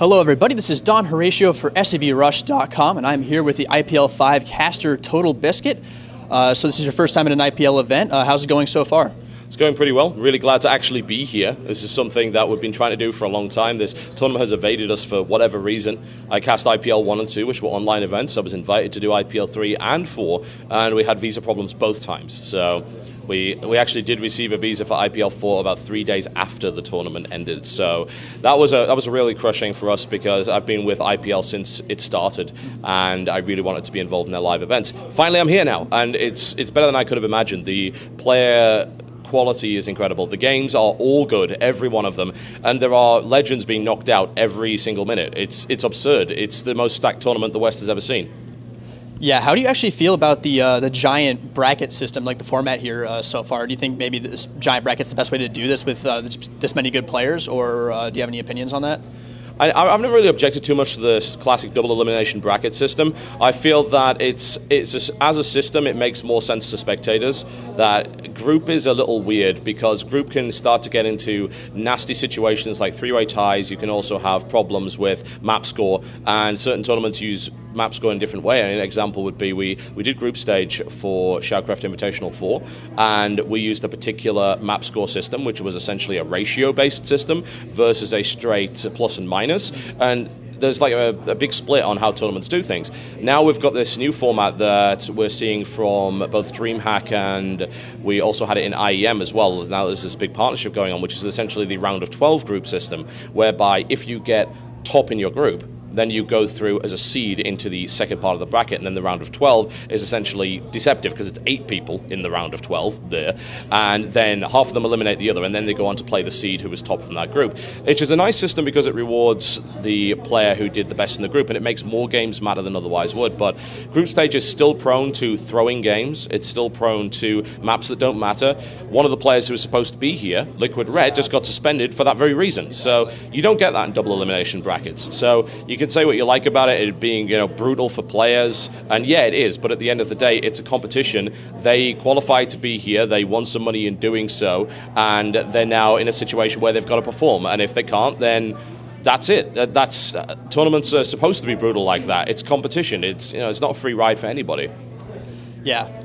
Hello everybody, this is Don Horatio for SCVRush.com, and I'm here with the IPL5 caster TotalBiscuit. So this is your first time at an IPL event. How's it going so far? It's going pretty well. Really glad to actually be here. This is something that we've been trying to do for a long time. This tournament has evaded us for whatever reason. I cast IPL 1 and 2, which were online events. I was invited to do IPL 3 and 4, and we had visa problems both times. So we actually did receive a visa for IPL 4 about 3 days after the tournament ended. So that was really crushing for us because I've been with IPL since it started, and I really wanted to be involved in their live events. Finally, I'm here now, and it's better than I could have imagined. The player quality is incredible. The games are all good, every one of them, and there are legends being knocked out every single minute. It's absurd. It's the most stacked tournament the West has ever seen. Yeah, how do you actually feel about the giant bracket system, like the format here so far? Do you think maybe this giant bracket's the best way to do this with this many good players, or do you have any opinions on that? I've never really objected too much to this classic double elimination bracket system. I feel that it's just, as a system, it makes more sense to spectators. That group is a little weird because group can start to get into nasty situations like three-way ties. You can also have problems with map score, and certain tournaments use map score in a different way. And an example would be we did group stage for Shoutcraft Invitational 4, and we used a particular map score system, which was essentially a ratio-based system versus a straight plus and minus. And there's like a big split on how tournaments do things. Now we've got this new format that we're seeing from both DreamHack, and we also had it in IEM as well. Now there's this big partnership going on, which is essentially the round of 12 group system, whereby if you get top in your group, then you go through as a seed into the second part of the bracket, and then the round of 12 is essentially deceptive because it's 8 people in the round of 12 there, and then half of them eliminate the other, and then they go on to play the seed who was top from that group. Which is a nice system because it rewards the player who did the best in the group, and it makes more games matter than otherwise would. But group stage is still prone to throwing games. It's still prone to maps that don't matter. One of the players who was supposed to be here, Liquid Red, just got suspended for that very reason. So you don't get that in double elimination brackets. So you can say what you like about it being, brutal for players, and yeah, it is, but at the end of the day, it's a competition. They qualified to be here, they won some money in doing so, and they're now in a situation where they've got to perform, and if they can't, then that's it. Tournaments are supposed to be brutal like that. It's competition. It's not a free ride for anybody. Yeah.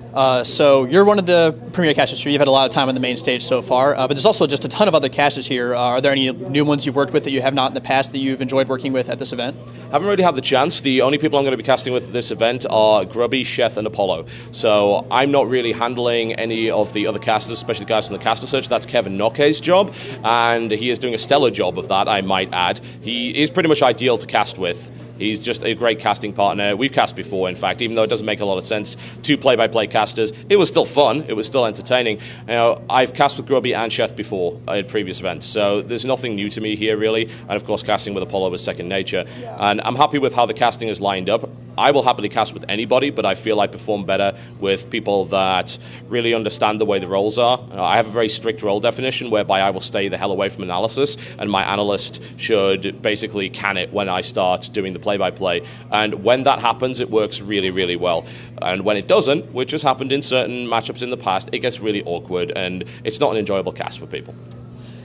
So you're one of the premier casters here. You've had a lot of time on the main stage so far, but there's also just a ton of other casters here. Are there any new ones you've worked with that you have not in the past that you've enjoyed working with at this event? Haven't really had the chance. The only people I'm going to be casting with at this event are Grubby, Sheth, and Apollo. So I'm not really handling any of the other casters, especially the guys from the caster search. That's Kevin Noke's job, and he is doing a stellar job of that, I might add. He is pretty much ideal to cast with. He's just a great casting partner. We've cast before, in fact, even though it doesn't make a lot of sense to play-by-play casters. It was still fun. It was still entertaining. I've cast with Grubby and Sheth before at previous events, so there's nothing new to me here, really. And, of course, casting with Apollo was second nature. Yeah. And I'm happy with how the casting is lined up. I will happily cast with anybody, but I feel I perform better with people that really understand the way the roles are. I have a very strict role definition whereby I will stay the hell away from analysis, and my analyst should basically can it when I start doing the play-by-play. And when that happens, it works really, really well. And when it doesn't, which has happened in certain matchups in the past, it gets really awkward, and it's not an enjoyable cast for people.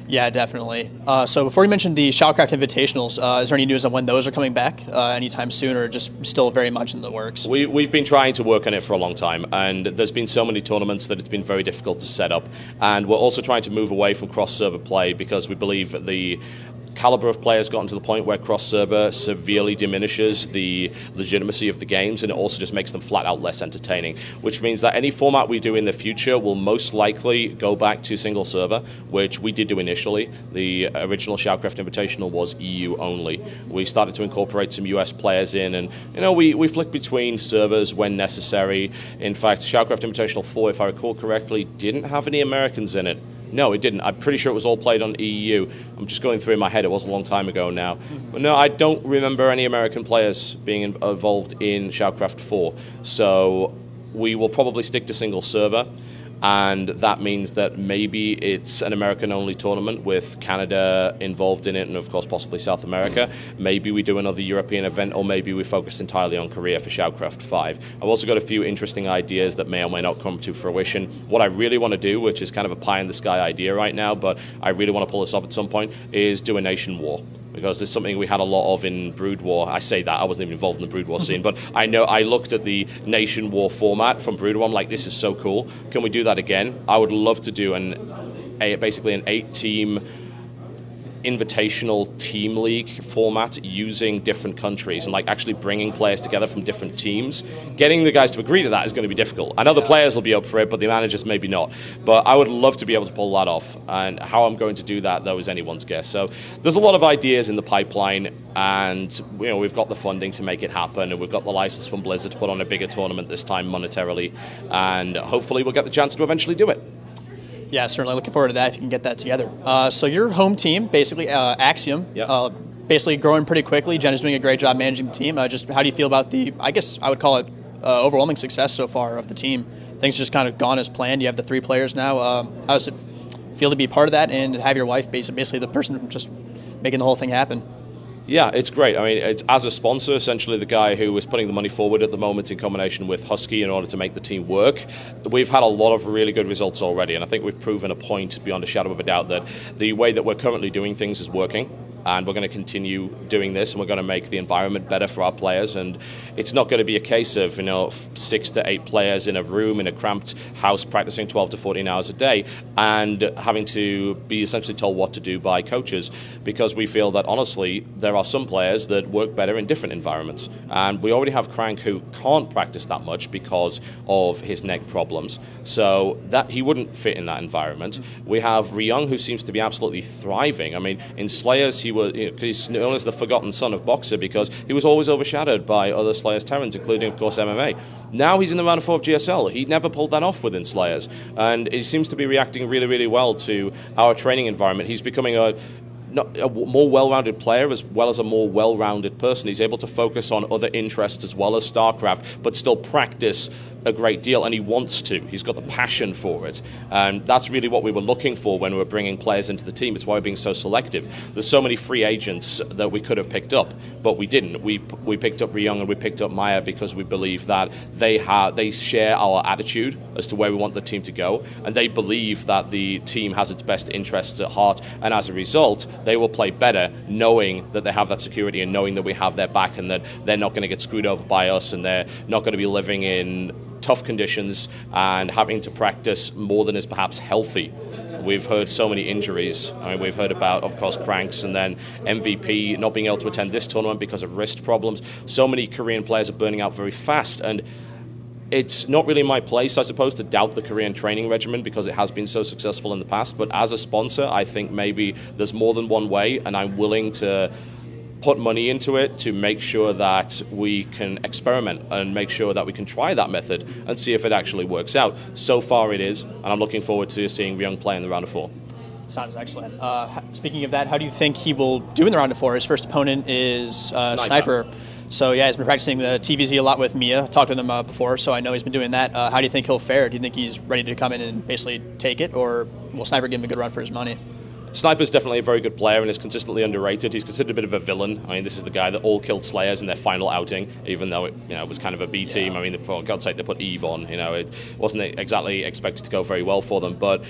Yeah, definitely. So before you mentioned the Shoutcraft Invitationals, is there any news on when those are coming back anytime soon, or just still very much in the works? We've been trying to work on it for a long time, and there's been so many tournaments that it's been very difficult to set up. And we're also trying to move away from cross-server play because we believe that the caliber of players gotten to the point where cross-server severely diminishes the legitimacy of the games, and it also just makes them flat out less entertaining, which means that any format we do in the future will most likely go back to single server, which we did do initially. The original Shoutcraft Invitational was EU only. We started to incorporate some US players in, and we flick between servers when necessary. In fact, Shoutcraft Invitational 4, if I recall correctly, didn't have any Americans in it. No, it didn't. I'm pretty sure it was all played on EU. I'm just going through in my head. It was a long time ago now. But no, I don't remember any American players being involved in Shoutcraft 4. So we will probably stick to single server. and that means that maybe it's an American-only tournament with Canada involved in it, and of course possibly South America. Maybe we do another European event, or maybe we focus entirely on Korea for Shoutcraft 5. I've also got a few interesting ideas that may or may not come to fruition. What I really want to do, which is kind of a pie-in-the-sky idea right now, but I really want to pull this off at some point, is do a nation war. because it's something we had a lot of in Brood War. I say that, I wasn't even involved in the Brood War scene, but I know I looked at the Nation War format from Brood War. I'm like, this is so cool. Can we do that again? I would love to do basically an 8-team invitational team league format using different countries and like actually bringing players together from different teams. Getting the guys to agree to that is going to be difficult. I know the players will be up for it, but the managers maybe not. But I would love to be able to pull that off, and how I'm going to do that though is anyone's guess. So there's a lot of ideas in the pipeline, and we've got the funding to make it happen, and we've got the license from Blizzard to put on a bigger tournament this time monetarily, and hopefully we'll get the chance to eventually do it. Yeah, certainly looking forward to that if you can get that together. So your home team, basically Axiom, basically growing pretty quickly. Jen is doing a great job managing the team. Just how do you feel about the, I guess I would call it overwhelming success so far of the team? Things just kind of gone as planned. You have the 3 players now. How does it feel to be part of that and have your wife basically the person just making the whole thing happen? Yeah, it's great. I mean, it's as a sponsor, essentially the guy who is putting the money forward at the moment in combination with Husky in order to make the team work. We've had a lot of really good results already, and I think we've proven a point beyond a shadow of a doubt that the way that we're currently doing things is working. And we're going to continue doing this, and we're going to make the environment better for our players. And it's not going to be a case of 6 to 8 players in a room in a cramped house practicing 12 to 14 hours a day and having to be essentially told what to do by coaches, because we feel that honestly there are some players that work better in different environments. And we already have Crank, who can't practice that much because of his neck problems, so that he wouldn't fit in that environment. We have Ryung, who seems to be absolutely thriving. I mean, in Slayers he's known as the forgotten son of Boxer because he was always overshadowed by other Slayers Terrans, including, of course, MMA. Now he's in the round of 4 of GSL. He never pulled that off within Slayers, and he seems to be reacting really, really well to our training environment. He's becoming a more well-rounded player as well as a more well-rounded person. He's able to focus on other interests as well as StarCraft, but still practice a great deal, and he wants to. He's got the passion for it, and that's really what we were looking for when we were bringing players into the team. It's why we're being so selective. There's so many free agents that we could have picked up, but we didn't. We picked up Ryung and we picked up Maya because we believe that they share our attitude as to where we want the team to go, and they believe that the team has its best interests at heart, and as a result they will play better knowing that they have that security and knowing that we have their back and that they're not going to get screwed over by us, and they're not going to be living in tough conditions and having to practice more than is perhaps healthy. We've heard so many injuries. I mean, we've heard about, of course, Cranks, and then MVP not being able to attend this tournament because of wrist problems. So many Korean players are burning out very fast, and it's not really my place, I suppose, to doubt the Korean training regimen because it has been so successful in the past. But as a sponsor, I think maybe there's more than one way, and I'm willing to put money into it to make sure that we can experiment and make sure that we can try that method and see if it actually works out. So far it is, and I'm looking forward to seeing Ryung play in the round of 4. Sounds excellent. Speaking of that, how do you think he will do in the round of 4? His first opponent is Sniper. So yeah, he's been practicing the TVZ a lot with Mia. Talked with him before, so I know he's been doing that. How do you think he'll fare? Do you think he's ready to come in and basically take it, or will Sniper give him a good run for his money? Sniper's definitely a very good player and is consistently underrated. He's considered a bit of a villain. I mean, this is the guy that all killed Slayers in their final outing, even though it was kind of a B team. I mean, for God's sake, they put Eve on. It wasn't exactly expected to go very well for them, but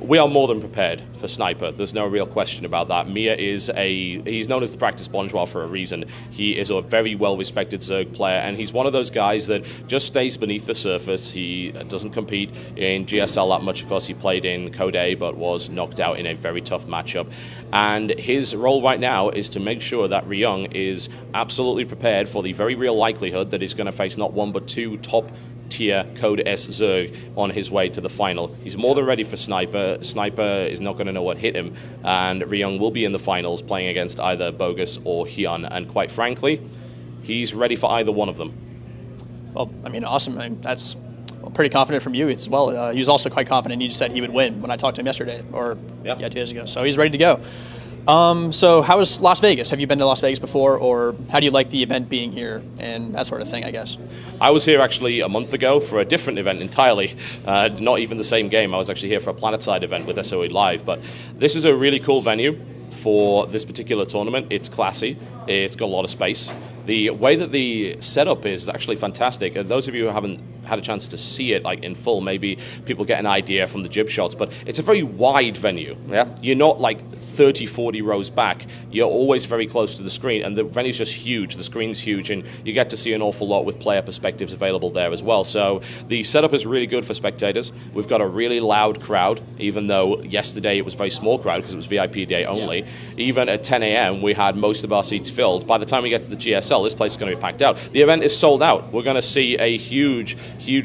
we are more than prepared for Sniper. There's no real question about that. Mia he's known as the practice bonjour for a reason. He is a very well-respected Zerg player, and he's one of those guys that just stays beneath the surface. He doesn't compete in GSL that much. Of course, he played in Code A, but was knocked out in a very tough matchup. And his role right now is to make sure that Ryung is absolutely prepared for the very real likelihood that he's going to face not one but 2 top-tier Code S Zerg on his way to the final. He's more than ready for Sniper. Sniper is not going to know what hit him, and Ryung will be in the finals playing against either Bogus or Hyun, and quite frankly, he's ready for either one of them. Well, I mean, awesome. I mean, that's pretty confident from you as well. He was also quite confident. He just said he would win when I talked to him yesterday, or 2 days ago. So he's ready to go. So how is Las Vegas? Have you been to Las Vegas before, or how do you like the event being here and that sort of thing, I guess? I was here actually a month ago for a different event entirely, not even the same game. I was actually here for a Planetside event with SOE Live, but this is a really cool venue for this particular tournament. It's classy, it's got a lot of space. The way that the setup is actually fantastic. Those of you who haven't had a chance to see it like in full, maybe people get an idea from the jib shots, but it's a very wide venue. Yeah, you're not like 30, 40 rows back. You're always very close to the screen, and the venue's just huge. The screen's huge, and you get to see an awful lot with player perspectives available there as well. So the setup is really good for spectators. We've got a really loud crowd, even though yesterday it was a very small crowd because it was VIP day only. Yeah. Even at 10 a.m., we had most of our seats filled. By the time we get to the GSL, this place is going to be packed out. The event is sold out. We're going to see a huge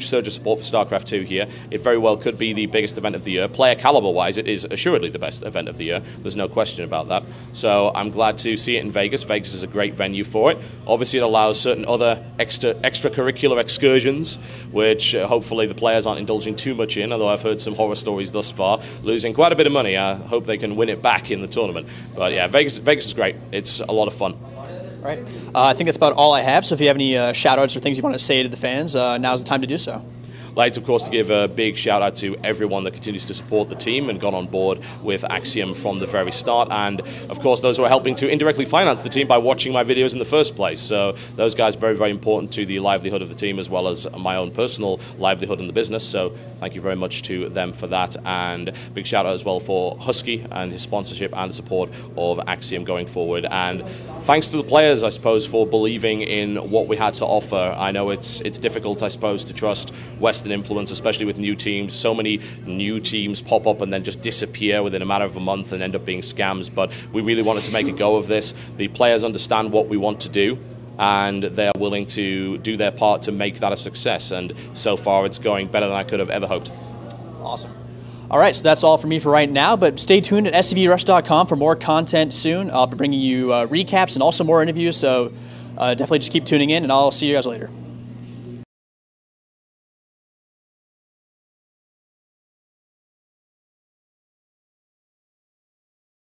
surge of support for StarCraft 2 here. It very well could be the biggest event of the year. Player caliber-wise, it is assuredly the best event of the year. There's no question about that. So I'm glad to see it in Vegas. Vegas is a great venue for it. Obviously, it allows certain other extracurricular excursions, which hopefully the players aren't indulging too much in, although I've heard some horror stories thus far, losing quite a bit of money. I hope they can win it back in the tournament. But yeah, Vegas is great. It's a lot of fun. All right. I think that's about all I have. So if you have any shout-outs or things you want to say to the fans, now's the time to do so. I'd like to, of course, to give a big shout out to everyone that continues to support the team and got on board with Axiom from the very start, and of course those who are helping to indirectly finance the team by watching my videos in the first place. So those guys are very, very important to the livelihood of the team as well as my own personal livelihood in the business. So thank you very much to them for that, and big shout out as well for Husky and his sponsorship and the support of Axiom going forward. And thanks to the players, I suppose, for believing in what we had to offer. I know it's difficult, I suppose, to trust Western influence, especially with new teams. So many new teams pop up and then just disappear within a matter of a month and end up being scams. But we really wanted to make a go of this. The players understand what we want to do, and they're willing to do their part to make that a success. And so far, it's going better than I could have ever hoped. Awesome. All right, so that's all for me for right now, but stay tuned at SCVRush.com for more content soon. I'll be bringing you recaps and also more interviews, so definitely just keep tuning in, and I'll see you guys later.